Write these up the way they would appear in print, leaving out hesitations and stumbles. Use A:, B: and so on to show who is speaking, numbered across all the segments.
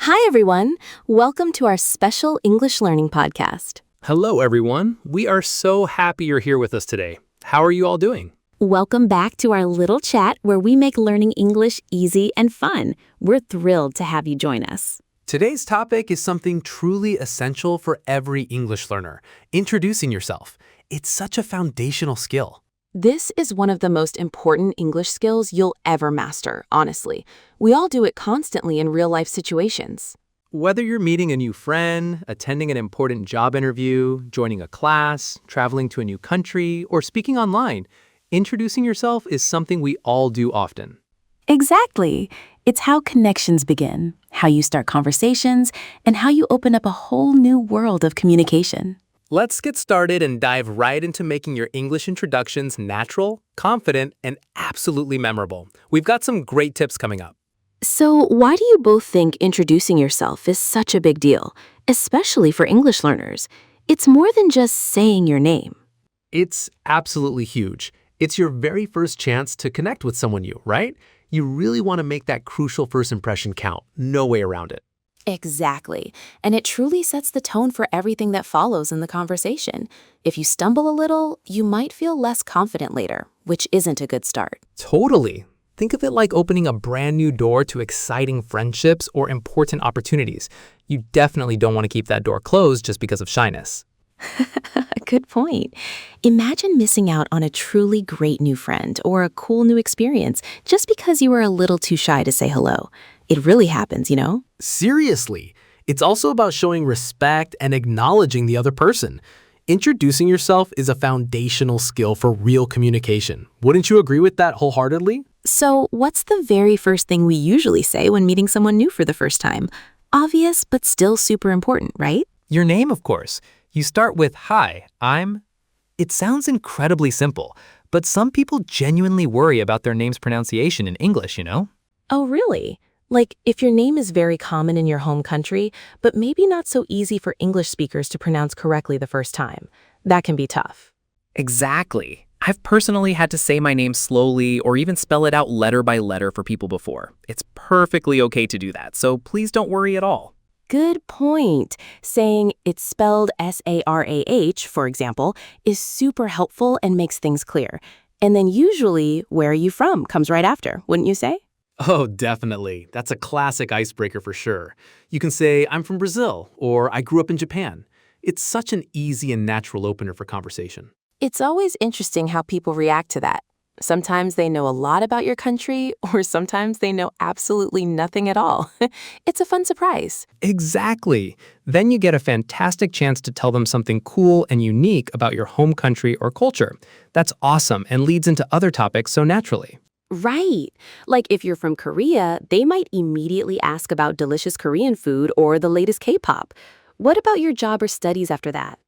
A: Hi, everyone. Welcome to our special English learning podcast.
B: Hello, everyone. We are so happy you're here with us today. How are you all doing?
A: Welcome back to our little chat where we make learning English easy and fun. We're thrilled to have you join us.
B: Today's topic is something truly essential for every English learner, introducing yourself. It's such a foundational skill.
A: This is one of the most important English skills you'll ever master, honestly. We all do it constantly in real-life situations.
B: Whether you're meeting a new friend, attending an important job interview, joining a class, traveling to a new country, or speaking online, introducing yourself is something we all do often.
C: Exactly. It's how connections begin, how you start conversations, and how you open up a whole new world of communication.
B: Let's get started and dive right into making your English introductions natural, confident, and absolutely memorable. We've got some great tips coming up.
A: So, why do you both think introducing yourself is such a big deal, especially for English learners? It's more than just saying your name.
B: It's absolutely huge. It's your very first chance to connect with someone new, right? You really want to make that crucial first impression count. No way around it.
A: Exactly. And it truly sets the tone for everything that follows in the conversation. If you stumble a little, you might feel less confident later, which isn't a good start.
B: Totally. Think of it like opening a brand new door to exciting friendships or important opportunities. You definitely don't want to keep that door closed just because of shyness.
A: Good point. Imagine missing out on a truly great new friend or a cool new experience just because you were a little too shy to say hello. It really happens, you know?
B: Seriously. It's also about showing respect and acknowledging the other person. Introducing yourself is a foundational skill for real communication. Wouldn't you agree with that wholeheartedly?
A: So, what's the very first thing we usually say when meeting someone new for the first time? Obvious, but still super important, right?
B: Your name, of course. You start with, "Hi, I'm..." It sounds incredibly simple, but some people genuinely worry about their name's pronunciation in English, you know?
A: Oh, really? Like, if your name is very common in your home country, but maybe not so easy for English speakers to pronounce correctly the first time. That can be tough.
D: Exactly. I've personally had to say my name slowly or even spell it out letter by letter for people before. It's perfectly okay to do that, so please don't worry at all.
A: Good point. Saying it's spelled S-A-R-A-H, for example, is super helpful and makes things clear. And then usually, where are you from comes right after, wouldn't you say?
B: Oh, definitely. That's a classic icebreaker for sure. You can say, "I'm from Brazil," or "I grew up in Japan." It's such an easy and natural opener for conversation.
A: It's always interesting how people react to that. Sometimes they know a lot about your country, or sometimes they know absolutely nothing at all. It's a fun surprise.
B: Exactly. Then you get a fantastic chance to tell them something cool and unique about your home country or culture. That's awesome and leads into other topics so naturally.
A: Right. Like if you're from Korea, they might immediately ask about delicious Korean food or the latest K-pop. What about your job or studies after that?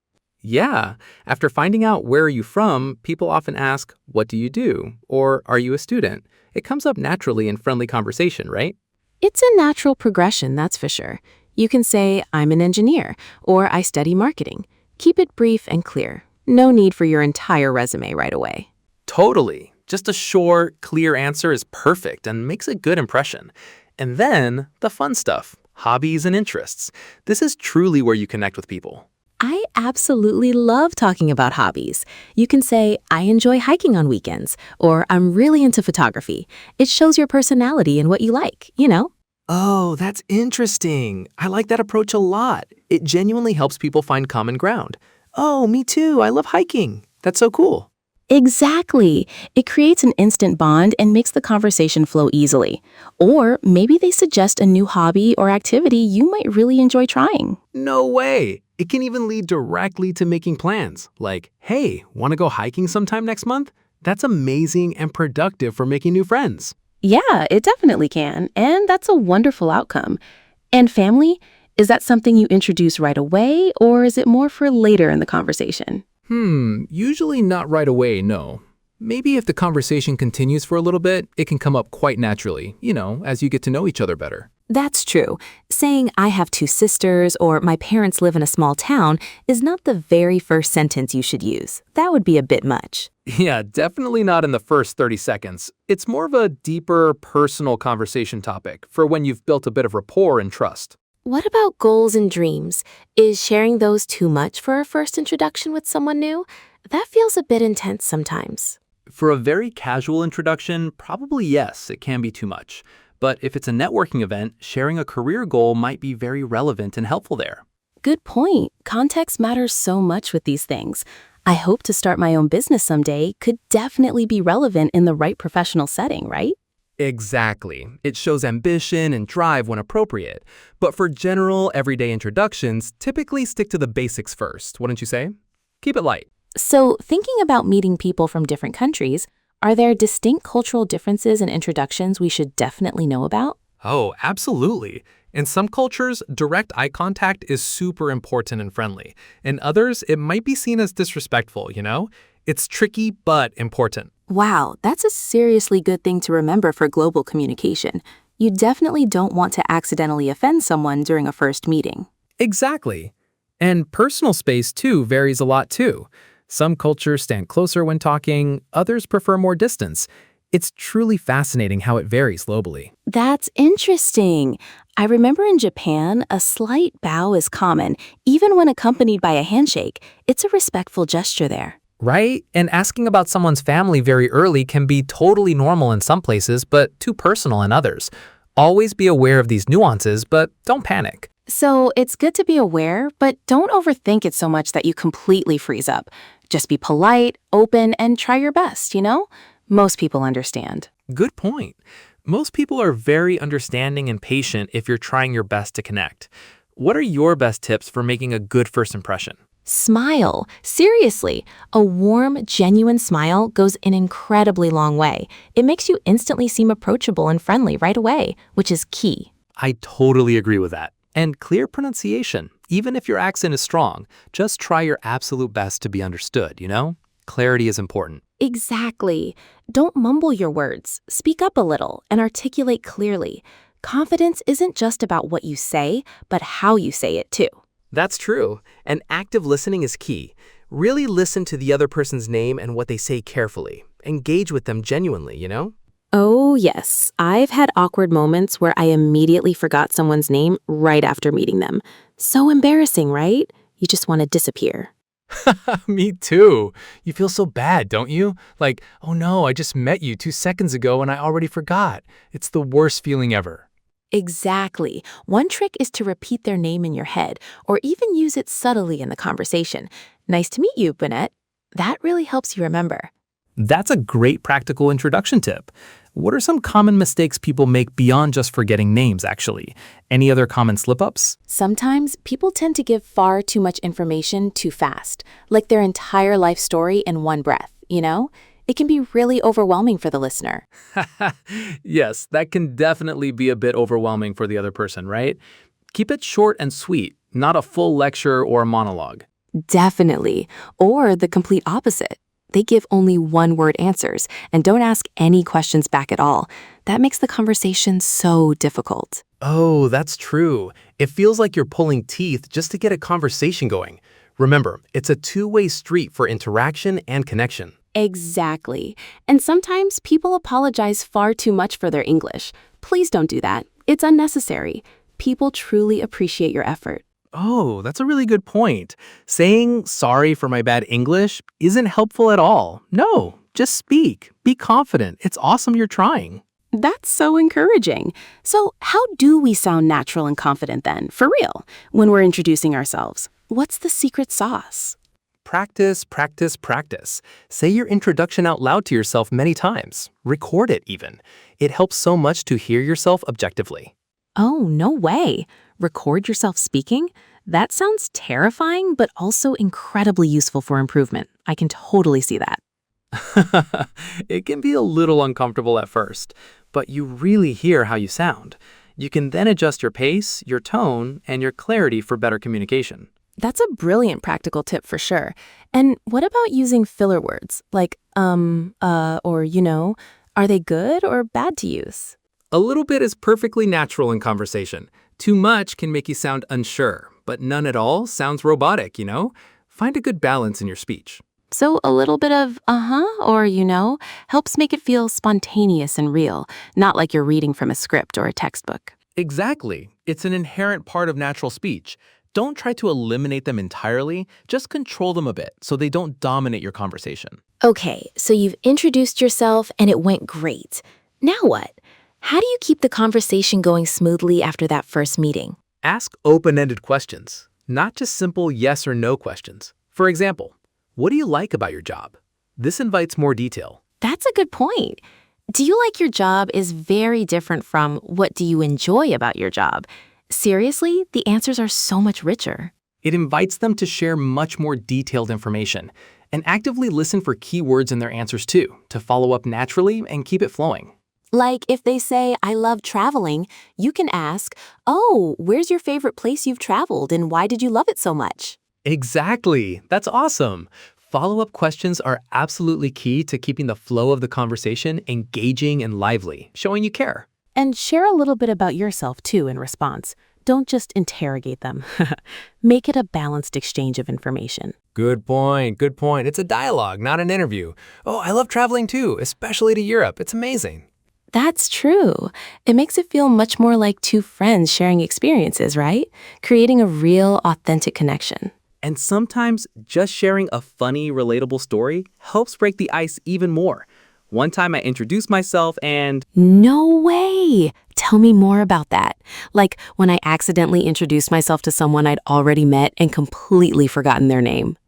B: Yeah. After finding out where are you from, people often ask, "What do you do?" or "Are you a student?" It comes up naturally in friendly conversation, right?
A: It's a natural progression, that's for sure. You can say, "I'm an engineer," or "I study marketing." Keep it brief and clear. No need for your entire resume right away.
B: Totally. Just a short, clear answer is perfect and makes a good impression. And then the fun stuff, hobbies and interests. This is truly where you connect with people.
A: I absolutely love talking about hobbies. You can say, "I enjoy hiking on weekends," or "I'm really into photography." It shows your personality and what you like, you know?
B: Oh, that's interesting. I like that approach a lot. It genuinely helps people find common ground. Oh, me too. I love hiking. That's so cool.
C: Exactly. It creates an instant bond and makes the conversation flow easily. Or maybe they suggest a new hobby or activity you might really enjoy trying.
B: No way. It can even lead directly to making plans. Like, "Hey, want to go hiking sometime next month?" That's amazing and productive for making new friends.
C: Yeah, it definitely can. And that's a wonderful outcome. And family, is that something you introduce right away, or is it more for later in the conversation?
B: Usually not right away, no. Maybe if the conversation continues for a little bit, it can come up quite naturally, as you get to know each other better.
A: That's true. Saying "I have two sisters" or "my parents live in a small town" is not the very first sentence you should use. That would be a bit much.
B: Yeah, definitely not in the first 30 seconds. It's more of a deeper, personal conversation topic for when you've built a bit of rapport and trust.
E: What about goals and dreams? Is sharing those too much for a first introduction with someone new? That feels a bit intense sometimes.
B: For a very casual introduction, probably yes, it can be too much. But if it's a networking event, sharing a career goal might be very relevant and helpful there.
C: Good point. Context matters so much with these things. I hope to start my own business someday could definitely be relevant in the right professional setting, right?
D: Exactly. It shows ambition and drive when appropriate. But for general, everyday introductions, typically stick to the basics first, wouldn't you say? Keep it light.
C: So, thinking about meeting people from different countries, are there distinct cultural differences in introductions we should definitely know about?
D: Oh, absolutely. In some cultures, direct eye contact is super important and friendly. In others, it might be seen as disrespectful, you know? It's tricky but important.
C: Wow, that's a seriously good thing to remember for global communication. You definitely don't want to accidentally offend someone during a first meeting.
D: Exactly. And personal space, too, varies a lot, too. Some cultures stand closer when talking, others prefer more distance. It's truly fascinating how it varies globally.
C: That's interesting. I remember in Japan, a slight bow is common, even when accompanied by a handshake. It's a respectful gesture there.
D: Right? And asking about someone's family very early can be totally normal in some places, but too personal in others. Always be aware of these nuances, but don't panic.
C: So it's good to be aware, but don't overthink it so much that you completely freeze up. Just be polite, open, and try your best, you know? Most people understand.
B: Good point. Most people are very understanding and patient if you're trying your best to connect. What are your best tips for making a good first impression?
C: Smile. Seriously, a warm, genuine smile goes an incredibly long way. It makes you instantly seem approachable and friendly right away, which is key.
B: I totally agree with that. And clear pronunciation. Even if your accent is strong, just try your absolute best to be understood, you know? Clarity is important.
C: Exactly. Don't mumble your words. Speak up a little and articulate clearly. Confidence isn't just about what you say, but how you say it too.
B: That's true. And active listening is key. Really listen to the other person's name and what they say carefully. Engage with them genuinely, you know?
E: Oh, yes. I've had awkward moments where I immediately forgot someone's name right after meeting them. So embarrassing, right? You just want to disappear.
B: Me too. You feel so bad, don't you? Like, oh no, I just met you 2 seconds ago and I already forgot. It's the worst feeling ever.
C: Exactly. One trick is to repeat their name in your head or even use it subtly in the conversation. Nice to meet you, Bonette. That really helps you remember.
B: That's a great practical introduction tip. What are some common mistakes people make beyond just forgetting names, actually? Any other common slip-ups?
C: Sometimes people tend to give far too much information too fast, like their entire life story in one breath, you know? It can be really overwhelming for the listener.
B: Yes, that can definitely be a bit overwhelming for the other person, right? Keep it short and sweet, not a full lecture or a monologue.
C: Definitely. Or the complete opposite. They give only one-word answers and don't ask any questions back at all. That makes the conversation so difficult.
B: Oh, that's true. It feels like you're pulling teeth just to get a conversation going. Remember, it's a two-way street for interaction and connection.
C: Exactly. And sometimes people apologize far too much for their English. Please don't do that. It's unnecessary. People truly appreciate your effort.
B: Oh, that's a really good point. Saying sorry for my bad English isn't helpful at all. No, just speak. Be confident. It's awesome you're trying.
C: That's so encouraging. So how do we sound natural and confident then, for real, when we're introducing ourselves? What's the secret sauce?
B: Practice, practice, practice. Say your introduction out loud to yourself many times. Record it even. It helps so much to hear yourself objectively.
C: Oh, no way. Record yourself speaking? That sounds terrifying, but also incredibly useful for improvement. I can totally see that.
B: It can be a little uncomfortable at first, but you really hear how you sound. You can then adjust your pace, your tone, and your clarity for better communication.
C: That's a brilliant practical tip for sure. And what about using filler words like or you know? Are they good or bad to use?
B: A little bit is perfectly natural in conversation. Too much can make you sound unsure, but none at all sounds robotic, you know? Find a good balance in your speech.
C: So a little bit of or you know helps make it feel spontaneous and real, not like you're reading from a script or a textbook.
B: Exactly. It's an inherent part of natural speech. Don't try to eliminate them entirely, just control them a bit so they don't dominate your conversation.
E: Okay, so you've introduced yourself and it went great. Now what? How do you keep the conversation going smoothly after that first meeting?
B: Ask open-ended questions, not just simple yes or no questions. For example, what do you like about your job? This invites more detail.
E: That's a good point. Do you like your job is very different from what do you enjoy about your job? Seriously, the answers are so much richer.
B: It invites them to share much more detailed information and actively listen for keywords in their answers too, to follow up naturally and keep it flowing.
E: Like if they say, I love traveling, you can ask, oh, where's your favorite place you've traveled and why did you love it so much?
B: Exactly. That's awesome. Follow-up questions are absolutely key to keeping the flow of the conversation engaging and lively, showing you care.
A: And share a little bit about yourself, too, in response. Don't just interrogate them. Make it a balanced exchange of information.
D: Good point. Good point. It's a dialogue, not an interview. Oh, I love traveling too, especially to Europe. It's amazing.
E: That's true. It makes it feel much more like two friends sharing experiences, right? Creating a real, authentic connection.
B: And sometimes just sharing a funny, relatable story helps break the ice even more. One time I introduced myself and
E: No way! Tell me more about that. Like when I accidentally introduced myself to someone I'd already met and completely forgotten their name.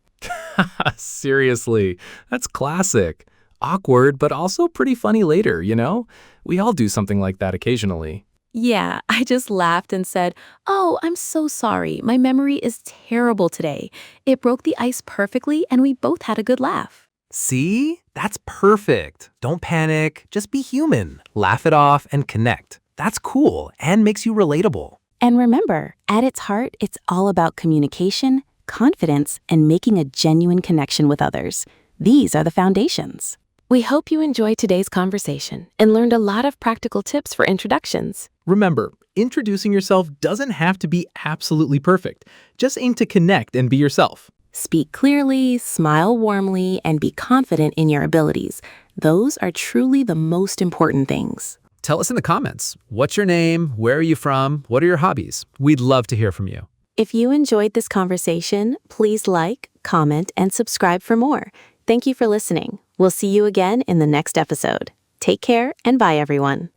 D: Seriously, that's classic. Awkward, but also pretty funny later, you know? We all do something like that occasionally.
E: Yeah, I just laughed and said, oh, I'm so sorry. My memory is terrible today. It broke the ice perfectly and we both had a good laugh.
D: See? That's perfect. Don't panic. Just be human. Laugh it off and connect. That's cool and makes you relatable.
A: And remember, at its heart, it's all about communication, confidence, and making a genuine connection with others. These are the foundations.
E: We hope you enjoyed today's conversation and learned a lot of practical tips for introductions.
B: remember, introducing yourself doesn't have to be absolutely perfect. Just aim to connect and be yourself.
A: Speak clearly, smile warmly, and be confident in your abilities. Those are truly the most important things.
D: Tell us in the comments. What's your name? Where are you from? What are your hobbies? We'd love to hear from you.
A: If you enjoyed this conversation, please like, comment, and subscribe for more. Thank you for listening. We'll see you again in the next episode. Take care and bye, everyone.